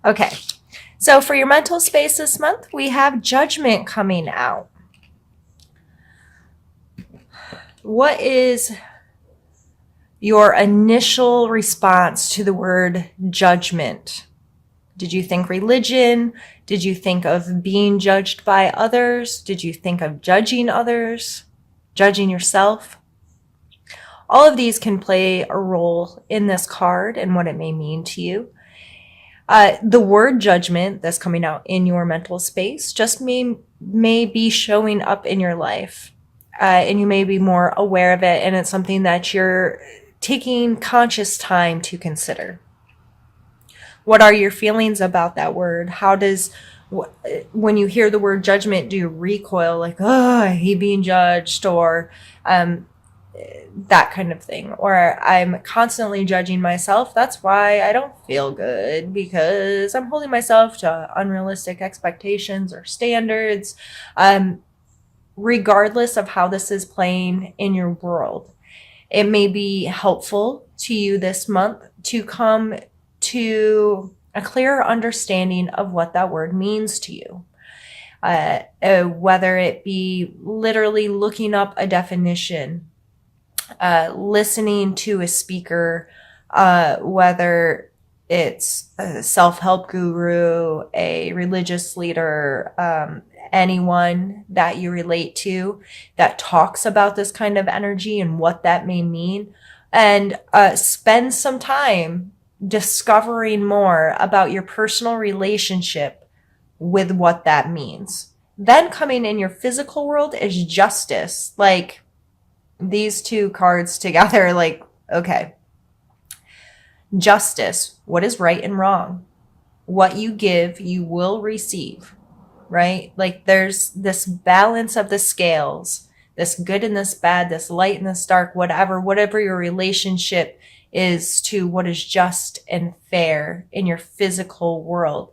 Okay, so for your mental space this month, we have judgment coming out. What is your initial response to the word judgment? Did you think religion? Did you think of being judged by others? Did you think of judging others? Judging yourself? All of these can play a role in this card and what it may mean to you. The word judgment that's coming out in your mental space just may be showing up in your life. And you may be more aware of it, and it's something that you're taking conscious time to consider. What are your feelings about that word? How does, when you hear the word judgment, do you recoil like, oh, I hate being judged, or that kind of thing? Or I'm constantly judging myself. That's why I don't feel good, because I'm holding myself to unrealistic expectations or standards. Regardless of how this is playing in your world, it may be helpful to you this month to come to a clearer understanding of what that word means to you. Whether it be literally looking up a definition, listening to a speaker, whether it's a self-help guru, a religious leader, anyone that you relate to that talks about this kind of energy and what that may mean, and spend some time discovering more about your personal relationship with what that means. Then coming in your physical world is justice. Like these two cards together, like, okay, justice, what is right and wrong? What you give, you will receive, right? Like there's this balance of the scales, this good and this bad, this light and this dark, whatever your relationship is to what is just and fair in your physical world.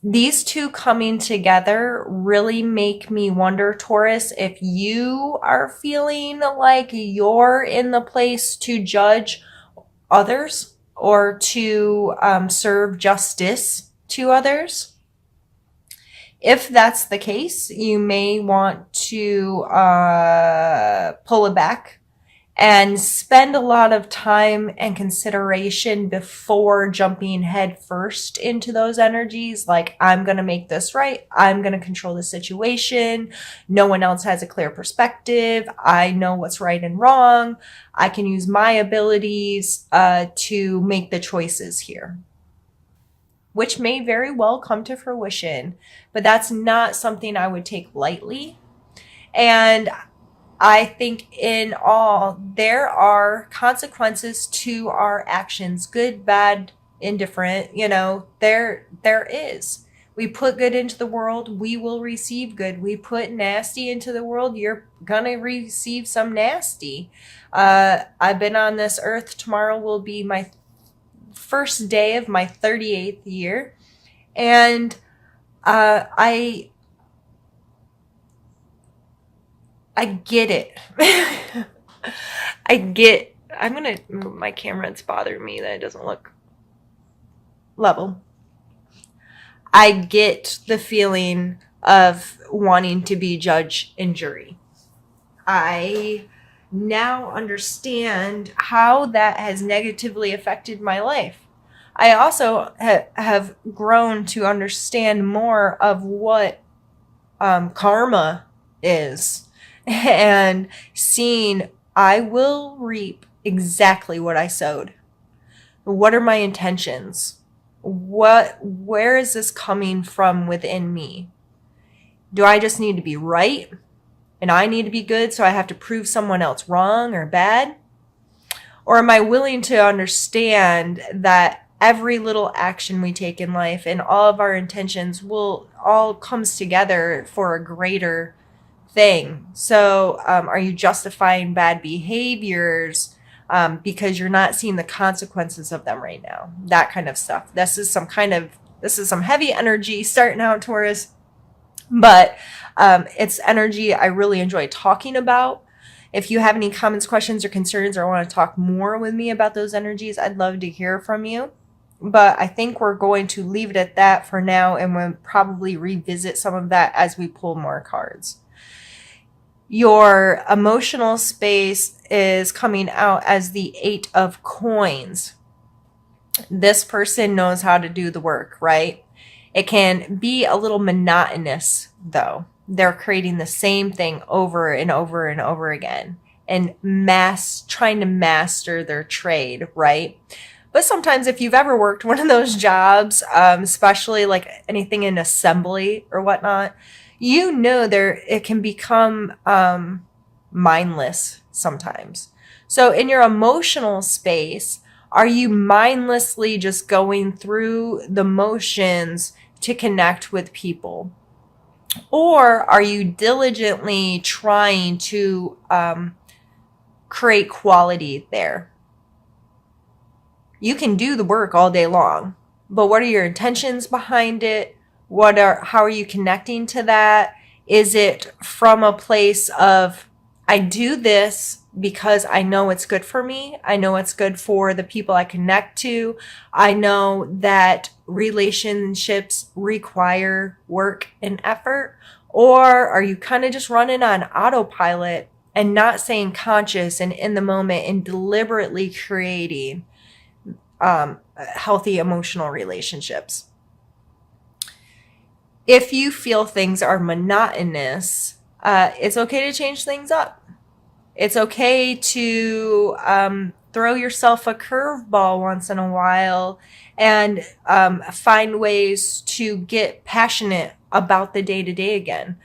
These two coming together really make me wonder, Taurus, if you are feeling like you're in the place to judge others or to serve justice to others. If that's the case, you may want to pull it back and spend a lot of time and consideration before jumping head first into those energies. Like, I'm going to make this right. I'm going to control the situation. No one else has a clear perspective. I know what's right and wrong. I can use my abilities to make the choices here, which may very well come to fruition, but that's not something I would take lightly. And I think in all, there are consequences to our actions, good, bad, indifferent, there is. We put good into the world, we will receive good. We put nasty into the world, you're gonna receive some nasty. I've been on this earth. Tomorrow will be my first day of my 38th year. And I get it. I'm going to move my camera. It's bothering me that it doesn't look level. I get the feeling of wanting to be judge and jury. I now understand how that has negatively affected my life. I also have grown to understand more of what karma is, and seeing I will reap exactly what I sowed. What are my intentions? Where is this coming from within me? Do I just need to be right and I need to be good, so I have to prove someone else wrong or bad? Or am I willing to understand that every little action we take in life and all of our intentions will all comes together for a greater thing? So are you justifying bad behaviors because you're not seeing the consequences of them right now? That kind of stuff. This is some heavy energy starting out, Taurus, but it's energy I really enjoy talking about. If you have any comments, questions, or concerns, or want to talk more with me about those energies, I'd love to hear from you. but I think we're going to leave it at that for now, and we'll probably revisit some of that as we pull more cards. Your emotional space is coming out as the 8 of Coins. This person knows how to do the work, right? It can be a little monotonous, though. They're creating the same thing over and over and over again and trying to master their trade, right? But sometimes if you've ever worked one of those jobs, especially like anything in assembly or whatnot, you know it can become mindless sometimes. So in your emotional space, are you mindlessly just going through the motions to connect with people? Or are you diligently trying to create quality there? You can do the work all day long, but what are your intentions behind it? How are you connecting to that? Is it from a place of, I do this because I know it's good for me. I know it's good for the people I connect to. I know that relationships require work and effort. Or are you kind of just running on autopilot and not staying conscious and in the moment and deliberately creating healthy emotional relationships? If you feel things are monotonous, it's okay to change things up. It's okay to throw yourself a curveball once in a while and find ways to get passionate about the day-to-day again.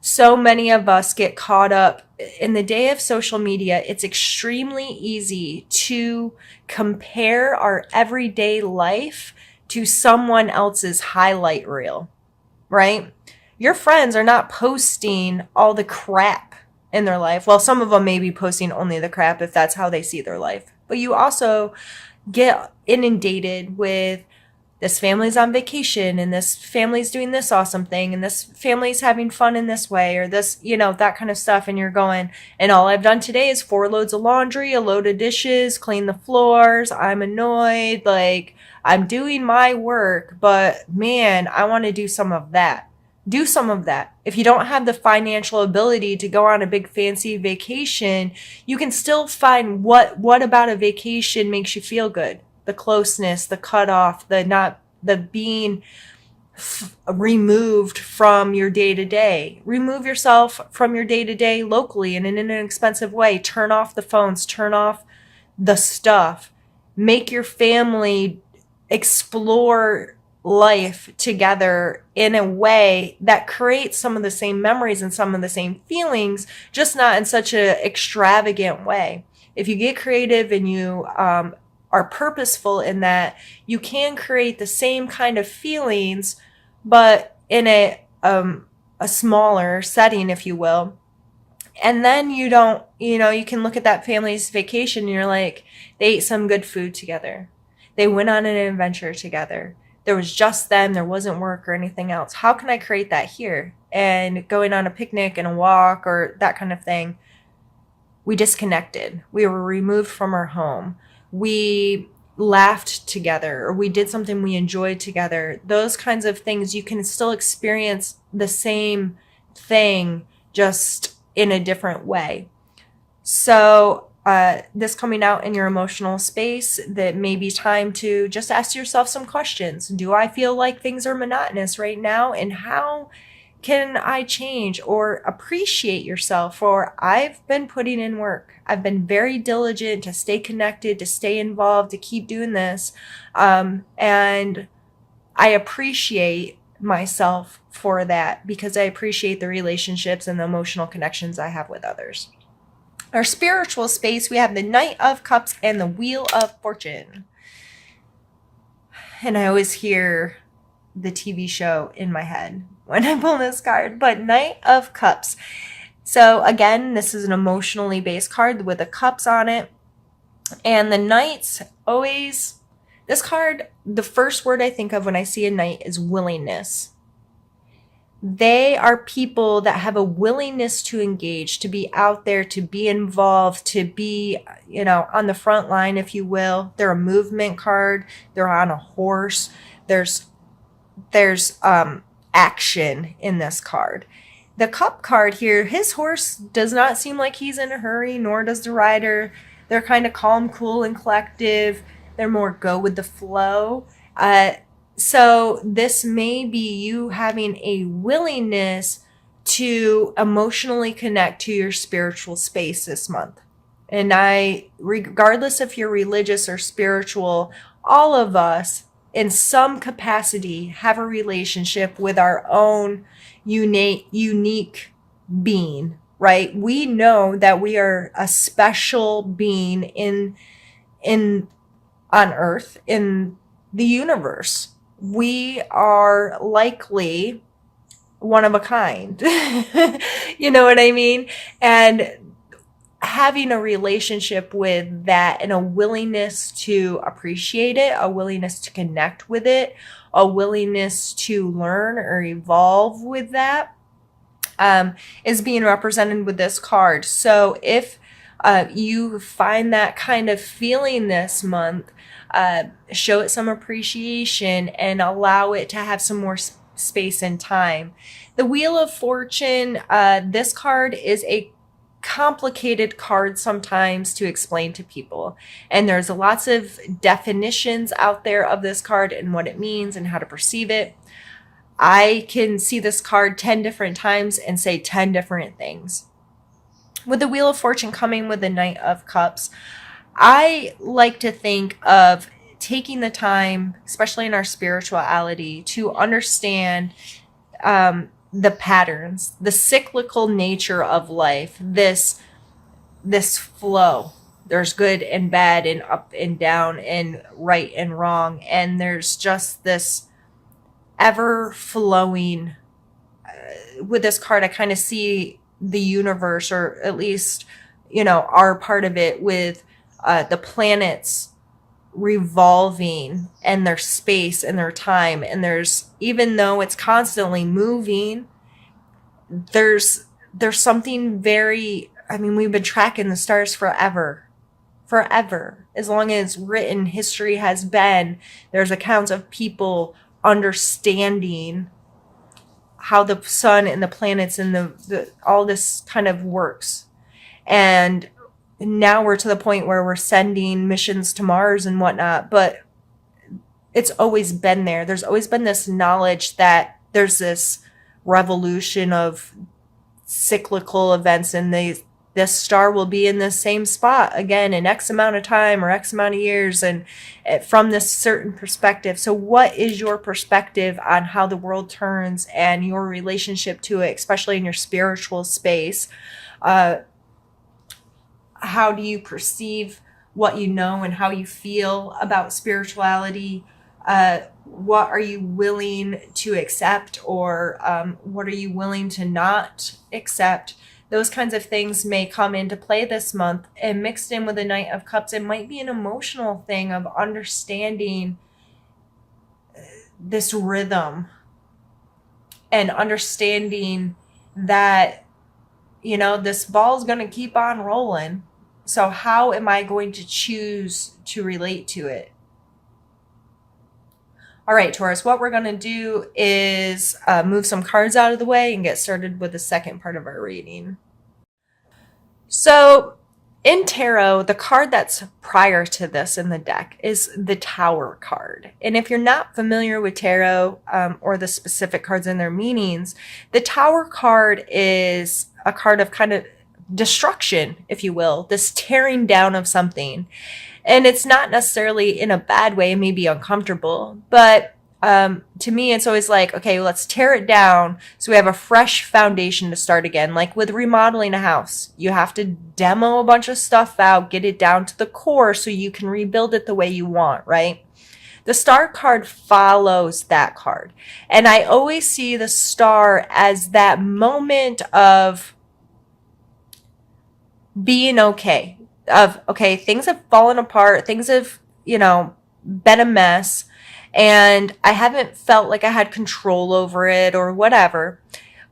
So many of us get caught up in the day of social media. It's extremely easy to compare our everyday life to someone else's highlight reel, right? Your friends are not posting all the crap in their life. Well, some of them may be posting only the crap if that's how they see their life. But you also get inundated with, this family's on vacation and this family's doing this awesome thing and this family's having fun in this way, or this, that kind of stuff. And you're going, and all I've done today is 4 loads of laundry, a load of dishes, clean the floors. I'm annoyed. Like, I'm doing my work, but man, I want to do some of that. Do some of that. If you don't have the financial ability to go on a big fancy vacation, you can still find what about a vacation makes you feel good. The closeness, the cutoff, the being removed from your day to day. Remove yourself from your day to day locally and in an inexpensive way. Turn off the phones, turn off the stuff. Make your family explore life together in a way that creates some of the same memories and some of the same feelings, just not in such an extravagant way. If you get creative and you are purposeful in that, you can create the same kind of feelings, but in a smaller setting, if you will. And then you can look at that family's vacation and you're like, they ate some good food together. They went on an adventure together. There was just them. There wasn't work or anything else. How can I create that here? And going on a picnic and a walk or that kind of thing, we disconnected. We were removed from our home. We laughed together, or we did something we enjoyed together. Those kinds of things, you can still experience the same thing, just in a different way. So this coming out in your emotional space, that may be time to just ask yourself some questions. Do I feel like things are monotonous right now? And how can I change? Or appreciate yourself? Or I've been putting in work. I've been very diligent to stay connected, to stay involved, to keep doing this. And I appreciate myself for that, because I appreciate the relationships and the emotional connections I have with others. Our spiritual space, we have the Knight of Cups and the Wheel of Fortune. And I always hear the TV show in my head when I pull this card, but Knight of Cups. So again, this is an emotionally based card with the cups on it. And the Knights always, this card, the first word I think of when I see a knight is willingness. They are people that have a willingness to engage, to be out there, to be involved, to be, on the front line, if you will. They're a movement card. They're on a horse. There's action in this card. The cup card here, his horse does not seem like he's in a hurry, nor does the rider. They're kind of calm, cool, and collective. They're more go with the flow. So this may be you having a willingness to emotionally connect to your spiritual space this month. And regardless if you're religious or spiritual, all of us in some capacity have a relationship with our own unique being, right? We know that we are a special being in on earth, in the universe. We are likely one of a kind. You know what I mean? And having a relationship with that and a willingness to appreciate it, a willingness to connect with it, a willingness to learn or evolve with that, is being represented with this card. So if you find that kind of feeling this month, show it some appreciation and allow it to have some more space and time. The Wheel of Fortune, this card is a complicated card sometimes to explain to people. And there's lots of definitions out there of this card and what it means and how to perceive it. I can see this card 10 different times and say 10 different things. With the Wheel of Fortune coming with the Knight of Cups, I like to think of taking the time, especially in our spirituality, to understand the patterns, the cyclical nature of life, this flow. There's good and bad and up and down and right and wrong. And there's just this ever flowing. With this card, I kind of see the universe, or at least, our part of it, with the planets revolving and their space and their time. And even though it's constantly moving, there's something very, we've been tracking the stars forever. As long as written history has been, there's accounts of people understanding how the sun and the planets and the all this kind of works. And now we're to the point where we're sending missions to Mars and whatnot, but it's always been there. There's always been this knowledge that there's this revolution of cyclical events, and this star will be in the same spot again in X amount of time or X amount of years, and from this certain perspective. So what is your perspective on how the world turns and your relationship to it, especially in your spiritual space? How do you perceive what you know and how you feel about spirituality? What are you willing to accept, or what are you willing to not accept? Those kinds of things may come into play this month. And mixed in with the Knight of Cups, it might be an emotional thing of understanding this rhythm and understanding that, this ball is going to keep on rolling. So how am I going to choose to relate to it? All right, Taurus, what we're going to do is move some cards out of the way and get started with the second part of our reading. So in tarot, the card that's prior to this in the deck is the Tower card. And if you're not familiar with tarot or the specific cards and their meanings, the Tower card is a card of kind of destruction, if you will, this tearing down of something. And it's not necessarily in a bad way. It may be uncomfortable, but to me, it's always like, okay, let's tear it down so we have a fresh foundation to start again. Like with remodeling a house, you have to demo a bunch of stuff out, get it down to the core so you can rebuild it the way you want, right? The Star card follows that card. And I always see the Star as that moment of being okay, things have fallen apart, things have, been a mess, and I haven't felt like I had control over it or whatever.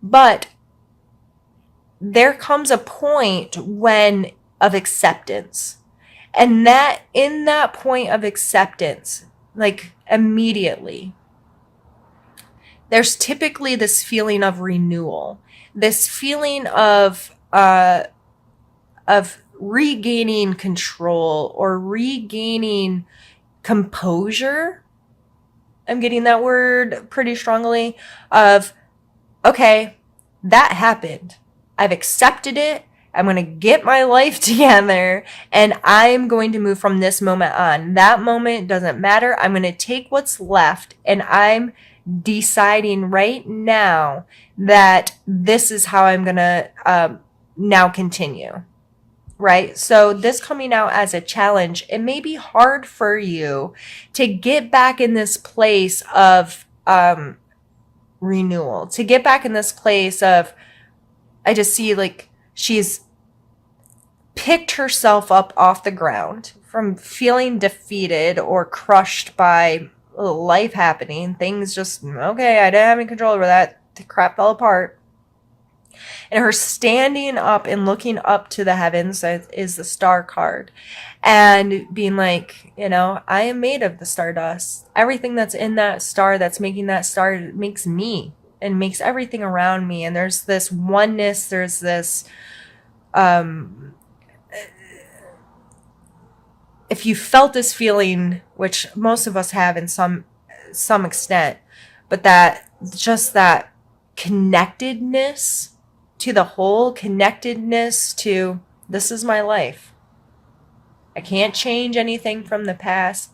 But there comes a point when of acceptance. And that in that point of acceptance, like immediately, there's typically this feeling of renewal, this feeling of regaining control or regaining composure. I'm getting that word pretty strongly of, okay, that happened. I've accepted it. I'm going to get my life together and I'm going to move from this moment on. That moment doesn't matter. I'm going to take what's left and I'm deciding right now that this is how I'm going to now continue. Right? So this coming out as a challenge, it may be hard for you to get back in this place of renewal, to get back in this place of, I just see like she's picked herself up off the ground from feeling defeated or crushed by life happening. Things just, okay, I didn't have any control over that. The crap fell apart. And her standing up and looking up to the heavens is the star card. And being like, I am made of the stardust. Everything that's in that star, that's making that star, makes me and makes everything around me. And there's this oneness. There's this, if you felt this feeling, which most of us have in some extent, but that just that connectedness to the whole, connectedness to, this is my life. I can't change anything from the past,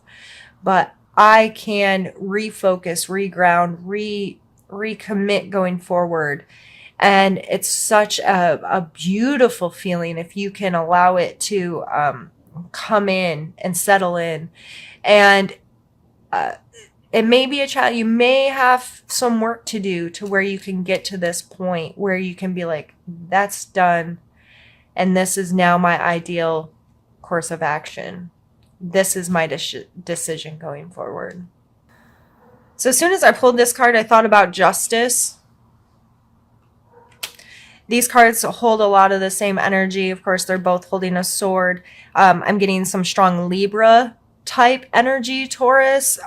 but I can refocus, reground, recommit going forward. And it's such a beautiful feeling if you can allow it to come in and settle in. And it may be a challenge. You may have some work to do to where you can get to this point where you can be like, that's done. And this is now my ideal course of action. This is my decision going forward. So as soon as I pulled this card, I thought about justice. These cards hold a lot of the same energy. Of course, they're both holding a sword. I'm getting some strong Libra type energy, Taurus.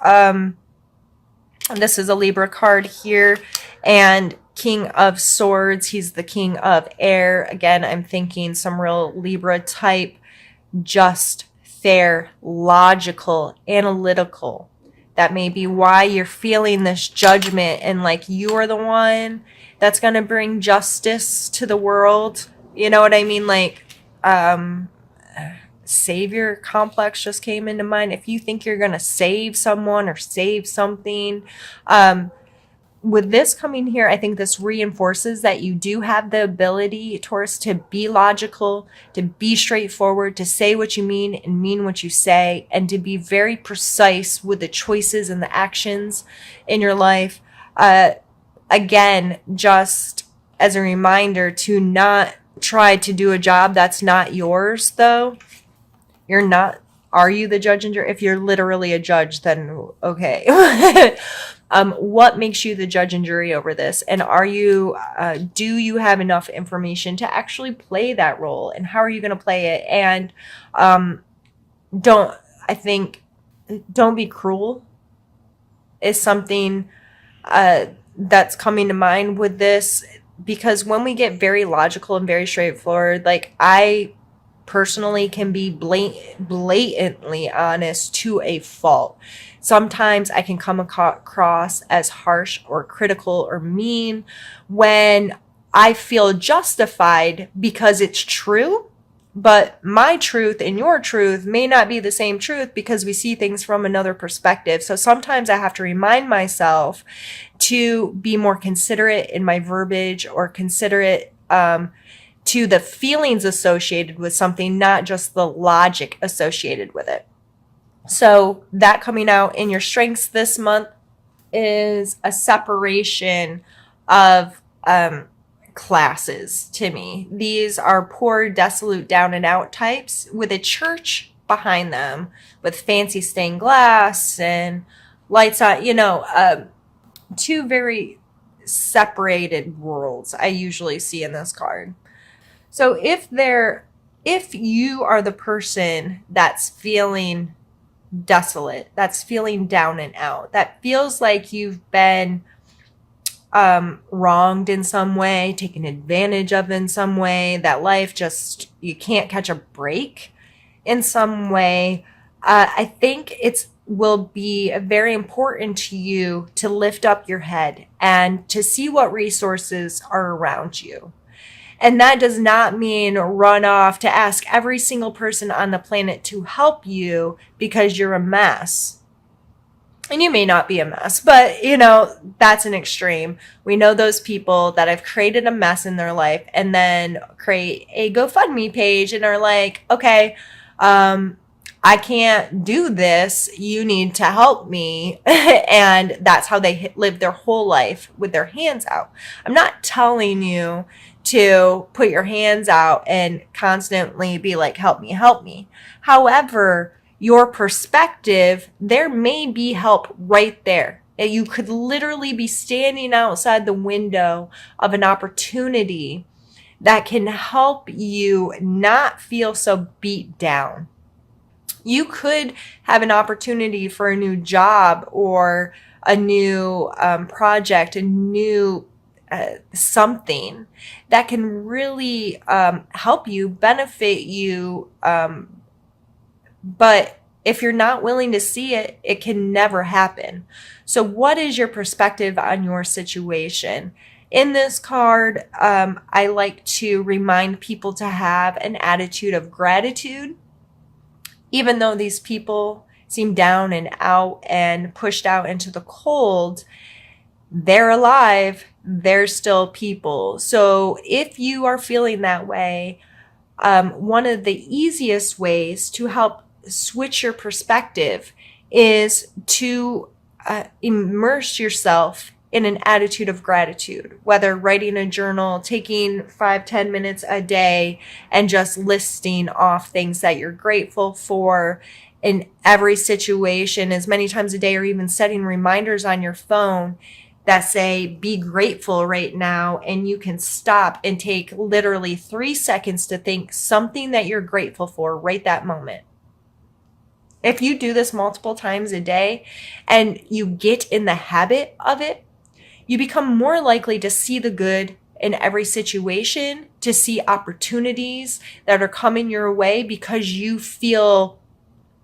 This is a Libra card here, and King of Swords. He's the King of Air. Again, I'm thinking some real Libra type, just, fair, logical, analytical. That may be why you're feeling this judgment and like you are the one that's going to bring justice to the world. You know what I mean? Like, savior complex just came into mind. If you think you're going to save someone or save something, with this coming here, I think this reinforces that you do have the ability, Taurus, to be logical, to be straightforward, to say what you mean and mean what you say, and to be very precise with the choices and the actions in your life. Again, just as a reminder to not try to do a job that's not yours, though. You're not. Are you the judge and jury? If you're literally a judge, then okay. What makes you the judge and jury over this? And do you have enough information to actually play that role? And how are you going to play it? And don't be cruel is something that's coming to mind with this, because when we get very logical and very straightforward, like I personally can be blatantly honest to a fault. Sometimes I can come across as harsh or critical or mean when I feel justified because it's true, but my truth and your truth may not be the same truth because we see things from another perspective. So sometimes I have to remind myself to be more considerate in my verbiage, or considerate to the feelings associated with something, not just the logic associated with it. So that coming out in your strengths this month is a separation of classes to me. These are poor, desolate, down and out types with a church behind them with fancy stained glass and lights on, two very separated worlds I usually see in this card. So if you are the person that's feeling desolate, that's feeling down and out, that feels like you've been wronged in some way, taken advantage of in some way, that life just, you can't catch a break in some way, I think it's will be very important to you to lift up your head and to see what resources are around you. And that does not mean run off to ask every single person on the planet to help you because you're a mess. And you may not be a mess, but that's an extreme. We know those people that have created a mess in their life and then create a GoFundMe page and are like, okay, I can't do this. You need to help me. And that's how they live their whole life with their hands out. I'm not telling you to put your hands out and constantly be like, help me, help me. However, your perspective, there may be help right there. You could literally be standing outside the window of an opportunity that can help you not feel so beat down. You could have an opportunity for a new job or a new project, a new something that can really help you, benefit you, but if you're not willing to see it, it can never happen. So what is your perspective on your situation? In this card, I like to remind people to have an attitude of gratitude. Even though these people seem down and out and pushed out into the cold, they're alive. They're still people. So if you are feeling that way, one of the easiest ways to help switch your perspective is to immerse yourself in an attitude of gratitude, whether writing a journal, taking 5-10 minutes a day and just listing off things that you're grateful for in every situation as many times a day, or even setting reminders on your phone that say, be grateful right now. And you can stop and take literally 3 seconds to think something that you're grateful for right that moment. If you do this multiple times a day and you get in the habit of it, you become more likely to see the good in every situation, to see opportunities that are coming your way because you feel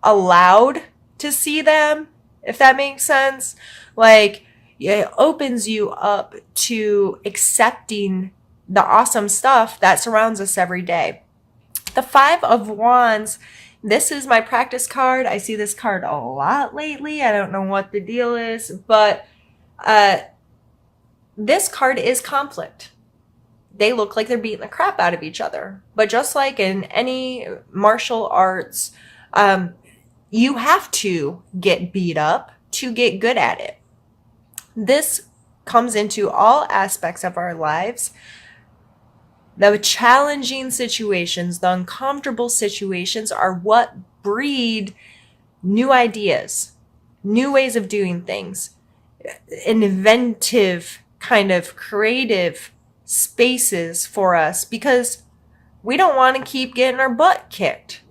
allowed to see them, if that makes sense. Like, it opens you up to accepting the awesome stuff that surrounds us every day. The 5 of Wands, this is my practice card. I see this card a lot lately. I don't know what the deal is, but this card is conflict. They look like they're beating the crap out of each other. But just like in any martial arts, you have to get beat up to get good at it. This comes into all aspects of our lives. The challenging situations, the uncomfortable situations are what breed new ideas, new ways of doing things, inventive kind of creative spaces for us because we don't want to keep getting our butt kicked.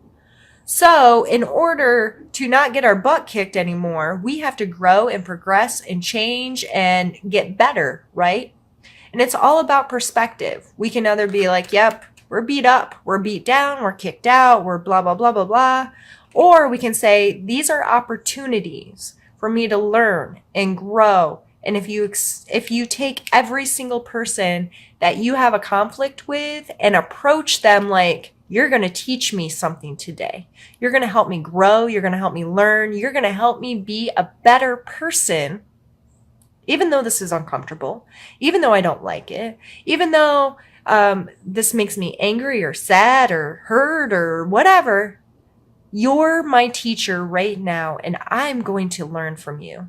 So in order to not get our butt kicked anymore, we have to grow and progress and change and get better, right? And it's all about perspective. We can either be like, yep, we're beat up, we're beat down, we're kicked out, we're blah, blah, blah, blah, blah. Or we can say, these are opportunities for me to learn and grow. And if you take every single person that you have a conflict with and approach them like, you're going to teach me something today. You're going to help me grow. You're going to help me learn. You're going to help me be a better person. Even though this is uncomfortable, even though I don't like it, even though this makes me angry or sad or hurt or whatever, you're my teacher right now, and I'm going to learn from you.